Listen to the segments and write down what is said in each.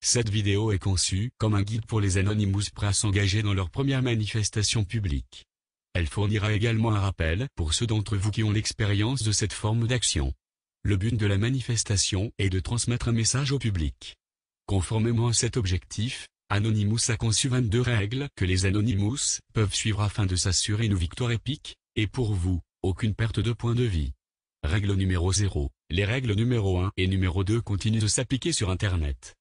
Cette vidéo est conçue comme un guide pour les Anonymous prêts à s'engager dans leur première manifestation publique. Elle fournira également un rappel pour ceux d'entre vous qui ont l'expérience de cette forme d'action. Le but de la manifestation est de transmettre un message au public. Conformément à cet objectif, Anonymous a conçu 22 règles que les Anonymous peuvent suivre afin de s'assurer une victoire épique, et pour vous, aucune perte de points de vie. Règle numéro 0. Les règles numéro 1 et numéro 2 continuent de s'appliquer sur Internet.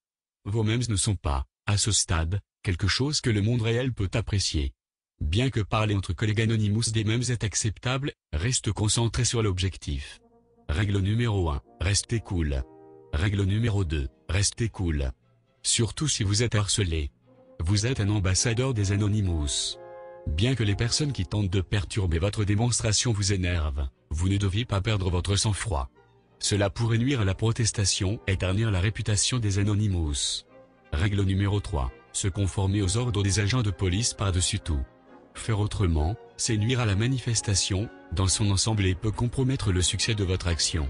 Vos memes ne sont pas, à ce stade, quelque chose que le monde réel peut apprécier. Bien que parler entre collègues Anonymous des memes est acceptable, reste concentré sur l'objectif. Règle numéro 1. Restez cool. Règle numéro 2. Restez cool. Surtout si vous êtes harcelé. Vous êtes un ambassadeur des Anonymous. Bien que les personnes qui tentent de perturber votre démonstration vous énervent, vous ne deviez pas perdre votre sang-froid. Cela pourrait nuire à la protestation et ternir la réputation des Anonymous. Règle numéro 3. Se conformer aux ordres des agents de police par-dessus tout. Faire autrement, c'est nuire à la manifestation, dans son ensemble et peut compromettre le succès de votre action.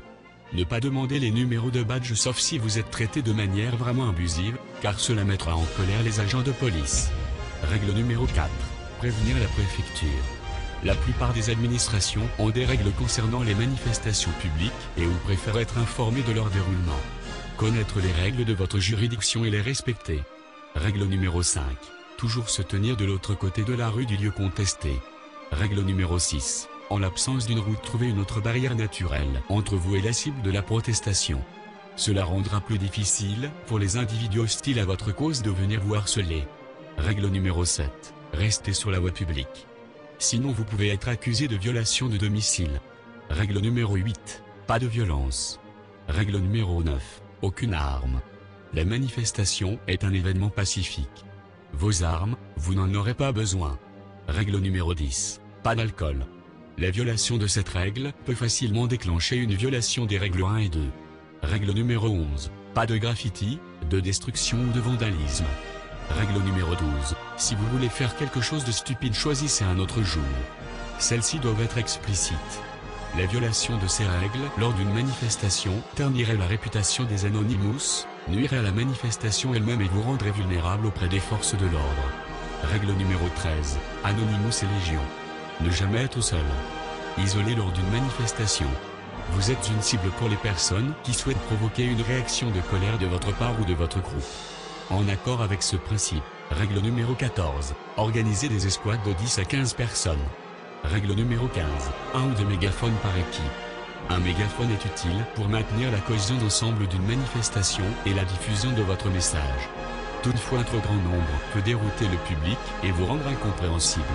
Ne pas demander les numéros de badge sauf si vous êtes traité de manière vraiment abusive, car cela mettra en colère les agents de police. Règle numéro 4. Prévenir la préfecture. La plupart des administrations ont des règles concernant les manifestations publiques et ou préfèrent être informés de leur déroulement. Connaître les règles de votre juridiction et les respecter. Règle numéro 5. Toujours se tenir de l'autre côté de la rue du lieu contesté. Règle numéro 6. En l'absence d'une route, trouver une autre barrière naturelle entre vous et la cible de la protestation. Cela rendra plus difficile pour les individus hostiles à votre cause de venir vous harceler. Règle numéro 7. Restez sur la voie publique. Sinon vous pouvez être accusé de violation de domicile. Règle numéro 8. Pas de violence. Règle numéro 9. Aucune arme. La manifestation est un événement pacifique. Vos armes, vous n'en aurez pas besoin. Règle numéro 10. Pas d'alcool. La violation de cette règle peut facilement déclencher une violation des règles 1 et 2. Règle numéro 11. Pas de graffiti, de destruction ou de vandalisme. Règle numéro 12. Si vous voulez faire quelque chose de stupide, choisissez un autre jour. Celles-ci doivent être explicites. La violation de ces règles lors d'une manifestation ternirait la réputation des Anonymous, nuirait à la manifestation elle-même et vous rendrait vulnérable auprès des forces de l'ordre. Règle numéro 13. Anonymous et Légion. Ne jamais être seul. Isolé lors d'une manifestation. Vous êtes une cible pour les personnes qui souhaitent provoquer une réaction de colère de votre part ou de votre groupe. En accord avec ce principe, règle numéro 14, organisez des escouades de 10 à 15 personnes. Règle numéro 15, un ou deux mégaphones par équipe. Un mégaphone est utile pour maintenir la cohésion d'ensemble d'une manifestation et la diffusion de votre message. Toutefois, un trop grand nombre peut dérouter le public et vous rendre incompréhensible.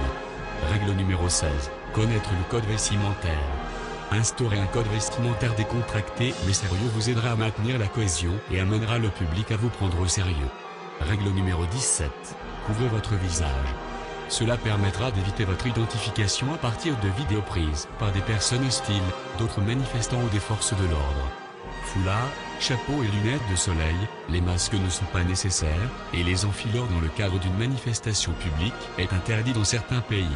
Règle numéro 16, connaître le code vestimentaire. Instaurer un code vestimentaire décontracté mais sérieux vous aidera à maintenir la cohésion et amènera le public à vous prendre au sérieux. Règle numéro 17. Couvrez votre visage. Cela permettra d'éviter votre identification à partir de vidéos prises par des personnes hostiles, d'autres manifestants ou des forces de l'ordre. Foulard, chapeau et lunettes de soleil, les masques ne sont pas nécessaires, et les enfileurs dans le cadre d'une manifestation publique est interdit dans certains pays.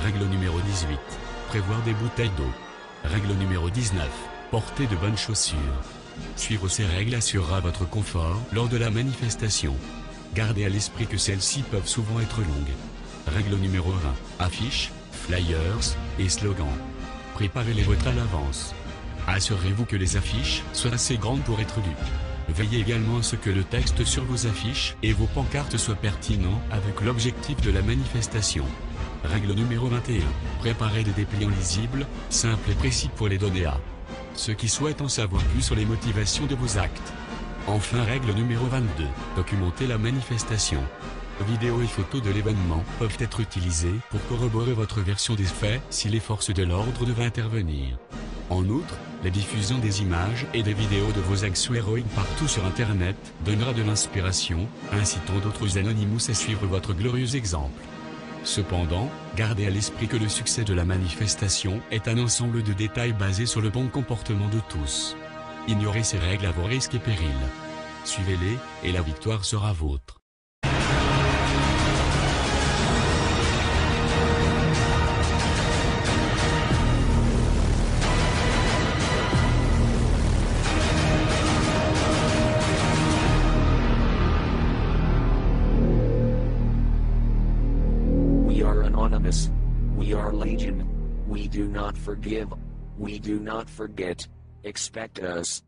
Règle numéro 18. Prévoir des bouteilles d'eau. Règle numéro 19. Portez de bonnes chaussures. Suivre ces règles assurera votre confort lors de la manifestation. Gardez à l'esprit que celles-ci peuvent souvent être longues. Règle numéro 20. Affiches, flyers et slogans. Préparez-les vôtres à l'avance. Assurez-vous que les affiches soient assez grandes pour être lues. Veillez également à ce que le texte sur vos affiches et vos pancartes soient pertinents avec l'objectif de la manifestation. Règle numéro 21. Préparez des dépliants lisibles, simples et précis pour les donner à ceux qui souhaitent en savoir plus sur les motivations de vos actes. Enfin, règle numéro 22. Documentez la manifestation. Vidéos et photos de l'événement peuvent être utilisées pour corroborer votre version des faits si les forces de l'ordre devaient intervenir. En outre, la diffusion des images et des vidéos de vos actions héroïques partout sur Internet donnera de l'inspiration, incitant d'autres Anonymous à suivre votre glorieux exemple. Cependant, gardez à l'esprit que le succès de la manifestation est un ensemble de détails basés sur le bon comportement de tous. Ignorez ces règles à vos risques et périls. Suivez-les, et la victoire sera vôtre. Anonymous. We are Legion. We do not forgive. We do not forget. Expect us.